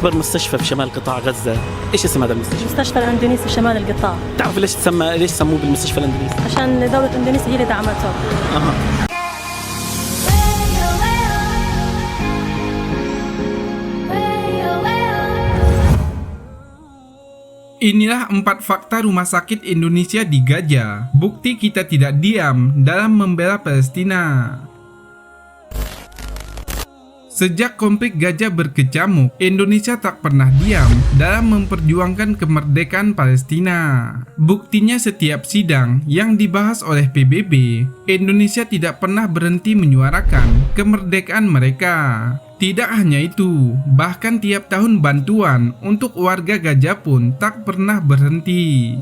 أكبر مستشفى في شمال قطاع غزة، إيش اسم هذا المستشفى؟ المستشفى الإندونيسي شمال القطاع. تعرف ليش سموه بالمستشفى الإندونيسي؟ عشان دولة إندونيسيا هي اللي دعمته. Inilah 4 fakta rumah sakit Indonesia di Gaza. Bukti kita tidak diam dalam membela Palestina. Sejak konflik Gaza berkecamuk, Indonesia tak pernah diam dalam memperjuangkan kemerdekaan Palestina. Buktinya setiap sidang yang dibahas oleh PBB, Indonesia tidak pernah berhenti menyuarakan kemerdekaan mereka. Tidak hanya itu, bahkan tiap tahun bantuan untuk warga Gaza pun tak pernah berhenti.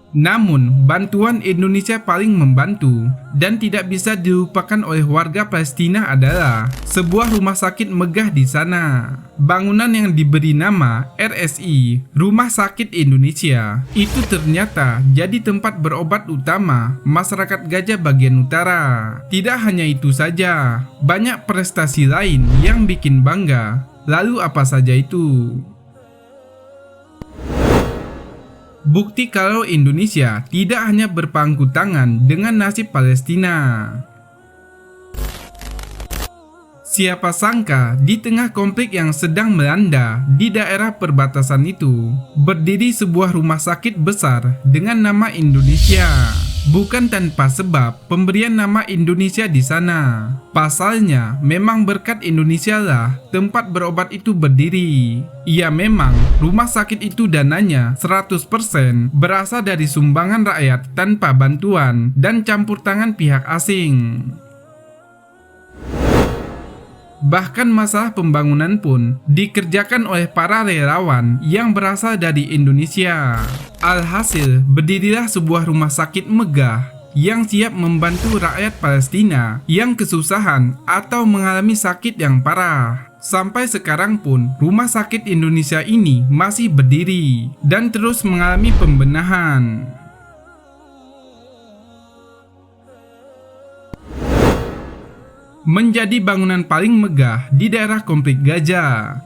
Namun, bantuan Indonesia paling membantu dan tidak bisa dilupakan oleh warga Palestina adalah sebuah rumah sakit megah di sana. Bangunan yang diberi nama RSI, Rumah Sakit Indonesia, itu ternyata jadi tempat berobat utama masyarakat Gaza bagian utara. Tidak hanya itu saja, banyak prestasi lain yang bikin bangga. Lalu apa saja itu? Bukti kalau Indonesia tidak hanya berpangku tangan dengan nasib Palestina. Siapa sangka di tengah konflik yang sedang melanda di daerah perbatasan itu, berdiri sebuah rumah sakit besar dengan nama Indonesia. Bukan tanpa sebab pemberian nama Indonesia di sana. Pasalnya, memang berkat Indonesia lah tempat berobat itu berdiri. Ya memang, rumah sakit itu dananya 100% berasal dari sumbangan rakyat tanpa bantuan dan campur tangan pihak asing. Bahkan masalah pembangunan pun dikerjakan oleh para relawan yang berasal dari Indonesia. Alhasil, berdirilah sebuah rumah sakit megah yang siap membantu rakyat Palestina yang kesusahan atau mengalami sakit yang parah. Sampai sekarang pun, rumah sakit Indonesia ini masih berdiri dan terus mengalami pembenahan. Menjadi bangunan paling megah di daerah konflik Gaza.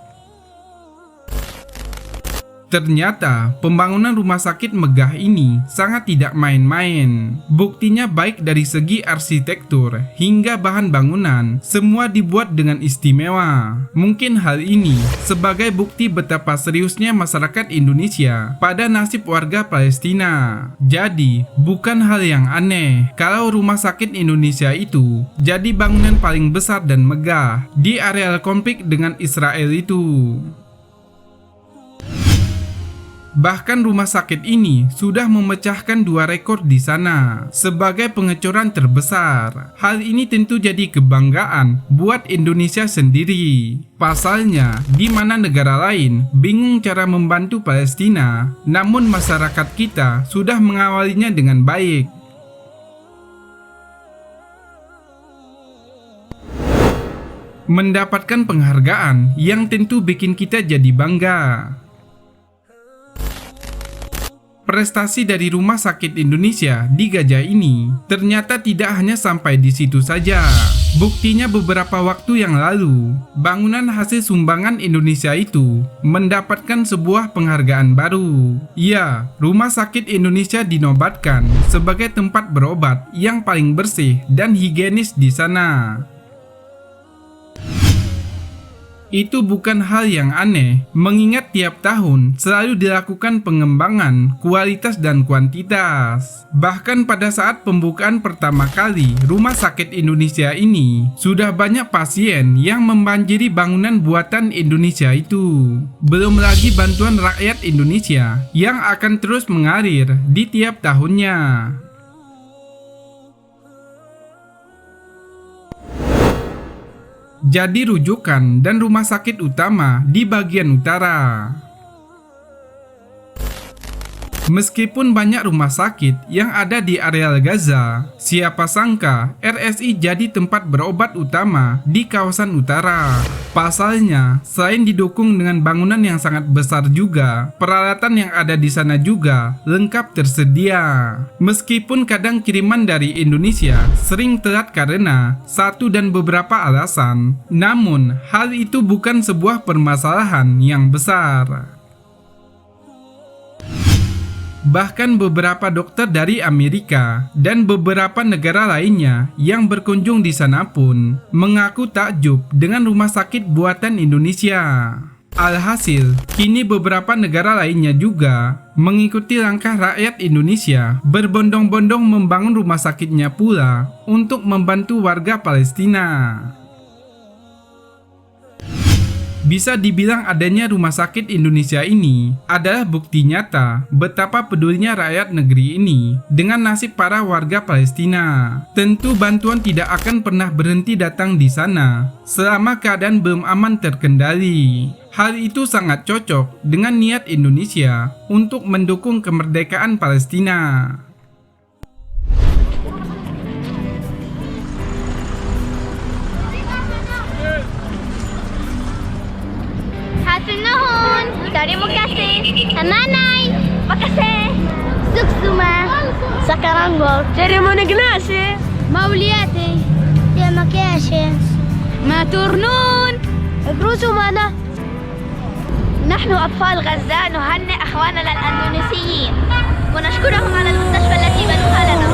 Ternyata pembangunan rumah sakit megah ini sangat tidak main-main. Buktinya baik dari segi arsitektur hingga bahan bangunan, semua dibuat dengan istimewa. Mungkin hal ini sebagai bukti betapa seriusnya masyarakat Indonesia pada nasib warga Palestina. Jadi, bukan hal yang aneh kalau rumah sakit Indonesia itu jadi bangunan paling besar dan megah di areal konflik dengan Israel itu. Bahkan rumah sakit ini sudah memecahkan 2 rekor di sana sebagai pengecoran terbesar. Hal ini tentu jadi kebanggaan buat Indonesia sendiri. Pasalnya, di mana negara lain bingung cara membantu Palestina, namun masyarakat kita sudah mengawalinya dengan baik. Mendapatkan penghargaan yang tentu bikin kita jadi bangga. Prestasi dari Rumah Sakit Indonesia di Gaza ini ternyata tidak hanya sampai di situ saja. Buktinya beberapa waktu yang lalu, bangunan hasil sumbangan Indonesia itu mendapatkan sebuah penghargaan baru. Ya, Rumah Sakit Indonesia dinobatkan sebagai tempat berobat yang paling bersih dan higienis di sana. Itu bukan hal yang aneh, mengingat tiap tahun selalu dilakukan pengembangan kualitas dan kuantitas. Bahkan pada saat pembukaan pertama kali Rumah Sakit Indonesia ini, sudah banyak pasien yang membanjiri bangunan buatan Indonesia itu. Belum lagi bantuan rakyat Indonesia yang akan terus mengalir di tiap tahunnya. Jadi rujukan dan rumah sakit utama di bagian utara. Meskipun banyak rumah sakit yang ada di areal Gaza, siapa sangka RSI jadi tempat berobat utama di kawasan utara. Pasalnya, selain didukung dengan bangunan yang sangat besar juga, peralatan yang ada di sana juga lengkap tersedia. Meskipun kadang kiriman dari Indonesia sering telat karena satu dan beberapa alasan, namun hal itu bukan sebuah permasalahan yang besar. Bahkan beberapa dokter dari Amerika dan beberapa negara lainnya yang berkunjung di sana pun mengaku takjub dengan rumah sakit buatan Indonesia. Alhasil, kini beberapa negara lainnya juga mengikuti langkah rakyat Indonesia berbondong-bondong membangun rumah sakitnya pula untuk membantu warga Palestina. Bisa dibilang adanya rumah sakit Indonesia ini adalah bukti nyata betapa pedulinya rakyat negeri ini dengan nasib para warga Palestina. Tentu bantuan tidak akan pernah berhenti datang di sana selama keadaan belum aman terkendali. Hal itu sangat cocok dengan niat Indonesia untuk mendukung kemerdekaan Palestina. Hatunahun, terima kasih. Amanay, makasih. Suksuma, sakaranggol. Terima kasih. Mauliati, terima kasih. Maturnun, اجرسوا معنا. نحن أطفال غزة نهنئ أخواننا الأندونيسيين ونشكرهم على المستشفى التي بنوها لنا.